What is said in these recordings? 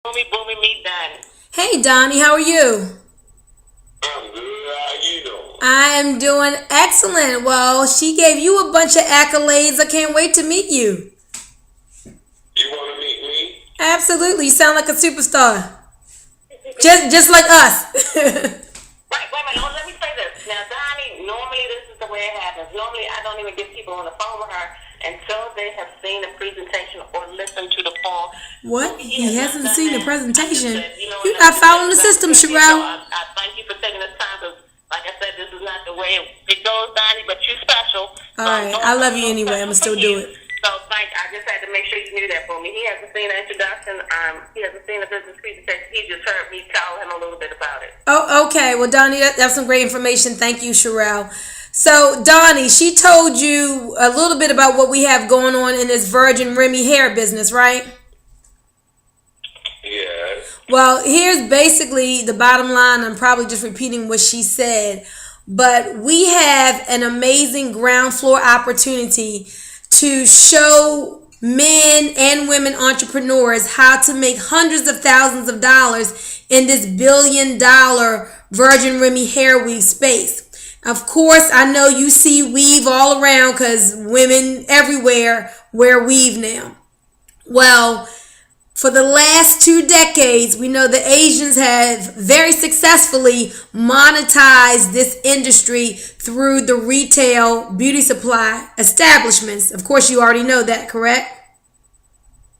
Boomy, boomy, me, Donnie. Hey Donnie, how are you? I'm good. How you doing? I am doing excellent. Well, she gave you a bunch of accolades. I can't wait to meet you. You want to meet me? Absolutely, you sound like a superstar. Just like us. Right, wait a minute. Let me say this. Now, Donnie, normally this is the way it happens. Normally, I don't even get people on the phone with her until they have seen the presentation or listened to the phone. What? He Has not hasn't done seen the that. I just presentation. said, You're not following the system, Shirelle. I thank you for taking this time because, like I said, this is not the way it goes, Donnie, but you're special. All right, I love you anyway. I'm gonna still do it. So, I just had to make sure you knew that for me. He hasn't seen the introduction. He hasn't seen the business presentation. He just heard me tell him a little bit about it. Oh, okay. Well, Donnie, that's some great information. Thank you, Shirelle. So, Donnie, she told you a little bit about what we have going on in this Virgin Remy hair business, right? Yes. Well, here's basically the bottom line. I'm probably just repeating what she said, but we have an amazing ground floor opportunity to show men and women entrepreneurs how to make hundreds of thousands of dollars in this $1 billion Virgin Remy hair weave space. Of course, I know you see weave all around because women everywhere wear weave now. Well, for the last 2 decades, we know the Asians have very successfully monetized this industry through the retail beauty supply establishments. Of course, you already know that, correct?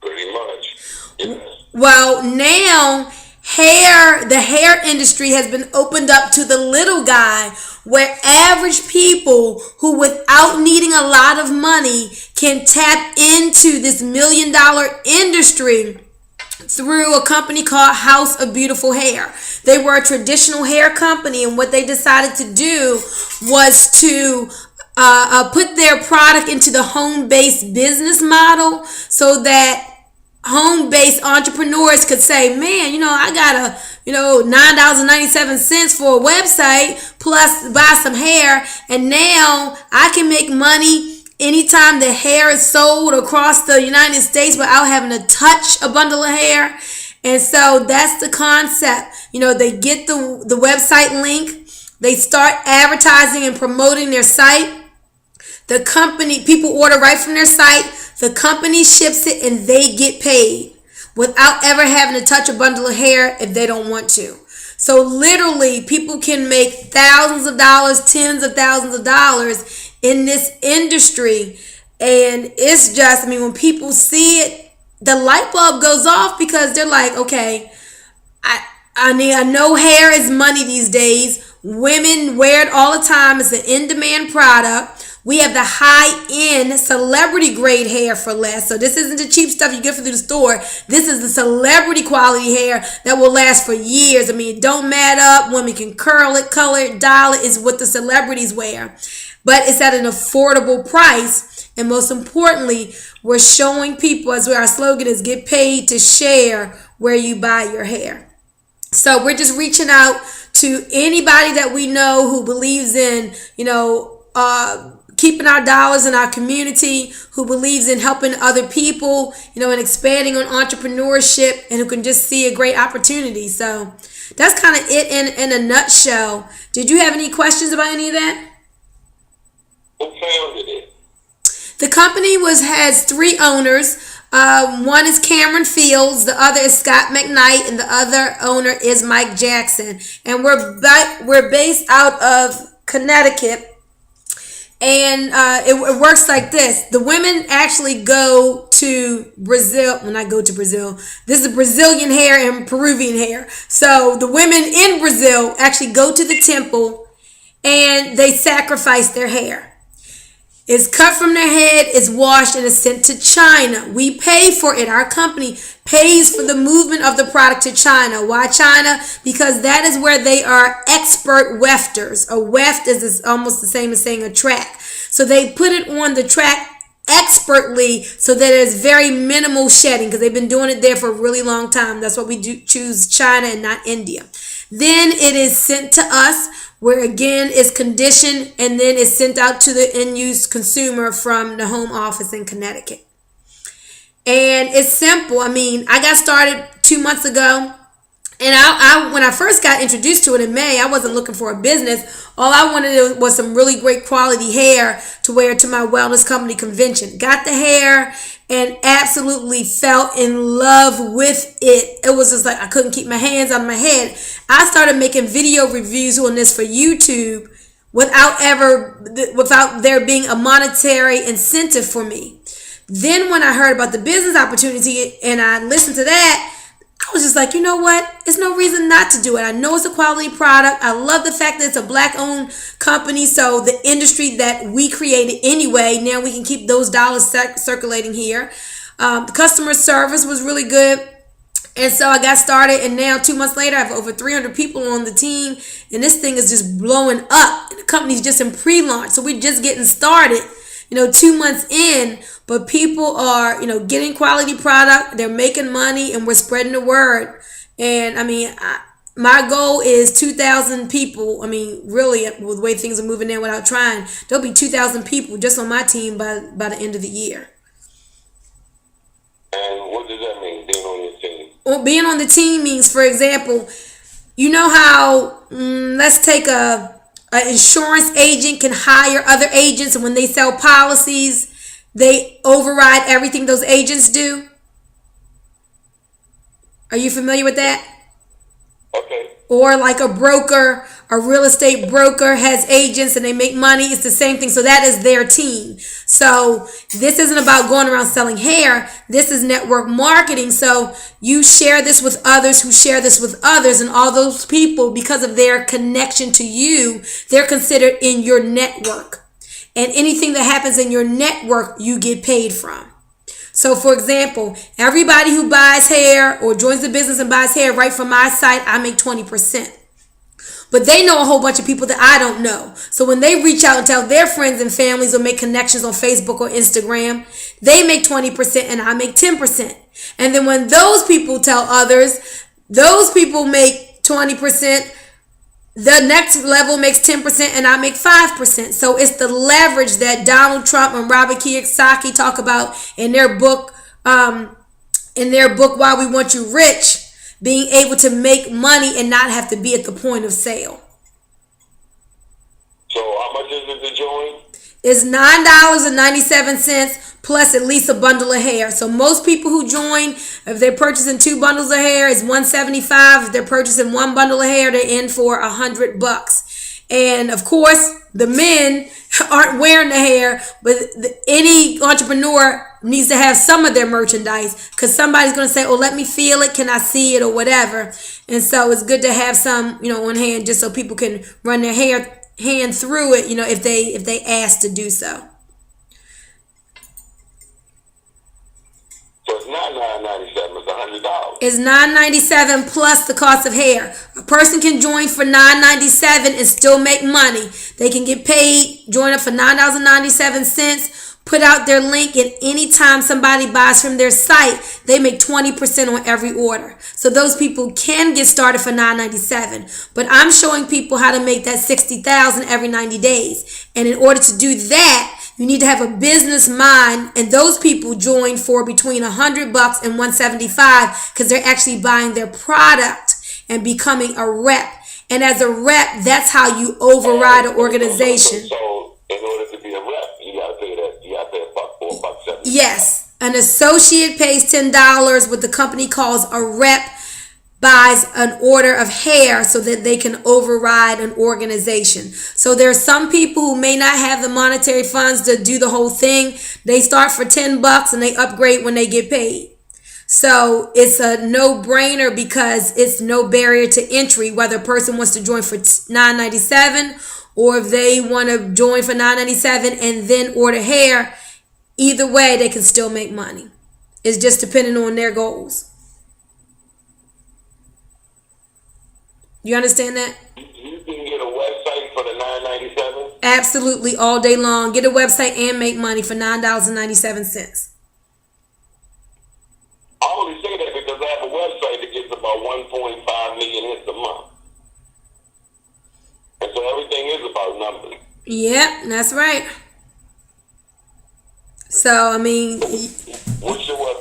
Pretty much. Yes. Well, now the hair industry has been opened up to the little guy where average people who without needing a lot of money can tap into this $1 million industry through a company called House of Beautiful Hair. They were a traditional hair company, and what they decided to do was to put their product into the home-based business model so that home-based entrepreneurs could say, man, I got $9.97 for a website plus buy some hair, and now I can make money anytime the hair is sold across the United States without having to touch a bundle of hair. And so that's the concept. They get the website link, they start advertising and promoting their site. The company, people order right from their site, the company ships it, and they get paid without ever having to touch a bundle of hair if they don't want to. So literally, people can make thousands of dollars, tens of thousands of dollars in this industry. And it's just, when people see it, the light bulb goes off because they're like, okay, I know hair is money these days. Women wear it all the time. It's an in-demand product. We have the high-end celebrity grade hair for less. So this isn't the cheap stuff you get from the store. This is the celebrity quality hair that will last for years. It don't mat up. Women can curl it, color it, dial it. Is what the celebrities wear. But it's at an affordable price. And most importantly, we're showing people, as our slogan is, get paid to share where you buy your hair. So we're just reaching out to anybody that we know who believes in, keeping our dollars in our community, who believes in helping other people, and expanding on entrepreneurship, and who can just see a great opportunity. So that's kind of it in a nutshell. Did you have any questions about any of that? Who founded it? The company has 3 owners. One is Cameron Fields, the other is Scott McKnight, and the other owner is Mike Jackson. And we're based out of Connecticut. And it works like this. The women actually go to Brazil. When I go to Brazil, this is Brazilian hair and Peruvian hair. So the women in Brazil actually go to the temple and they sacrifice their hair. It's cut from their head, it's washed, and it's sent to China. We pay for it. Our company pays for the movement of the product to China. Why China? Because that is where they are expert wefters. A weft is almost the same as saying a track. So they put it on the track expertly so that there's very minimal shedding because they've been doing it there for a really long time. That's why we choose China and not India. Then it is sent to us, where again it's conditioned, and then it's sent out to the end-use consumer from the home office in Connecticut. And it's simple. I got started 2 months ago. And I when I first got introduced to it in May, I wasn't looking for a business. All I wanted was some really great quality hair to wear to my wellness company convention. Got the hair and absolutely fell in love with it. It was just like I couldn't keep my hands on my head. I started making video reviews on this for YouTube without there being a monetary incentive for me. Then when I heard about the business opportunity and I listened to that, I was just like, you know what? There's no reason not to do it. I know it's a quality product. I love the fact that it's a black-owned company. So the industry that we created anyway, now we can keep those dollars circulating here. The customer service was really good. And so I got started. And now 2 months later, I have over 300 people on the team. And this thing is just blowing up. And the company's just in pre-launch. So we're just getting started, 2 months in. But people are, getting quality product. They're making money, and we're spreading the word. And I mean, my goal is 2,000 people. I mean, really, with the way things are moving now, without trying, there'll be 2,000 people just on my team by the end of the year. And what does that mean, being on your team? Well, being on the team means, for example, you know how let's take an insurance agent can hire other agents, and when they sell policies, they override everything those agents do. Are you familiar with that? Okay. Or like a broker, a real estate broker has agents and they make money. It's the same thing. So that is their team. So this isn't about going around selling hair. This is network marketing. So you share this with others who share this with others, and all those people, because of their connection to you, they're considered in your network. And anything that happens in your network, you get paid from. So, for example, everybody who buys hair or joins the business and buys hair right from my site, I make 20%. But they know a whole bunch of people that I don't know. So when they reach out and tell their friends and families or make connections on Facebook or Instagram, they make 20% and I make 10%. And then when those people tell others, those people make 20%. The next level makes 10% and I make 5%. So it's the leverage that Donald Trump and Robert Kiyosaki talk about in their book, Why We Want You Rich, being able to make money and not have to be at the point of sale. So how much is it to join? It's $9.97 plus at least a bundle of hair. So most people who join, if they're purchasing 2 bundles of hair, it's $175. If they're purchasing 1 bundle of hair, they're in for $100. And of course, the men aren't wearing the hair, but any entrepreneur needs to have some of their merchandise, because somebody's going to say, oh, let me feel it. Can I see it or whatever? And so it's good to have some, on hand, just so people can run their hand through it, if they ask to do so. So it's not $9.97, it's $100. It's $9.97 plus the cost of hair. A person can join for $9.97 and still make money. They can get paid, join up for $9.97, put out their link, and anytime somebody buys from their site, they make 20% on every order. So those people can get started for $9.97. But I'm showing people how to make that $60,000 every 90 days. And in order to do that, you need to have a business mind, and those people join for between $100 and $175, because they're actually buying their product and becoming a rep. And as a rep, that's how you override an organization. So in order to be a rep, you gotta pay $1.04, $1.70. Yes, an associate pays $10. What the company calls a rep buys an order of hair so that they can override an organization. So there are some people who may not have the monetary funds to do the whole thing. They start for $10 and they upgrade when they get paid. So it's a no-brainer, because it's no barrier to entry, whether a person wants to join for $9.97 or if they want to join for $9.97 and then order hair. Either way, they can still make money. It's just depending on their goals. You understand that? You can get a website for the $9.97? Absolutely, all day long. Get a website and make money for $9.97. I only say that because I have a website that gets about 1.5 million hits a month. And so everything is about numbers. Yep, that's right. So, I mean... What's your web?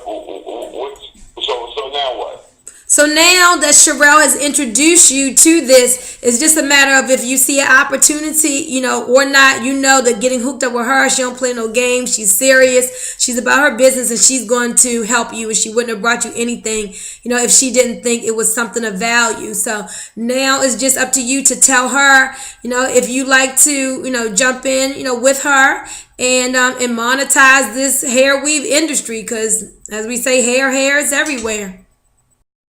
So now what? So now that Shirelle has introduced you to this, it's just a matter of if you see an opportunity, or not. You know that getting hooked up with her, she don't play no games. She's serious. She's about her business, and she's going to help you. And she wouldn't have brought you anything, if she didn't think it was something of value. So now it's just up to you to tell her, if you like to, jump in, with her and monetize this hair weave industry, because as we say, hair is everywhere.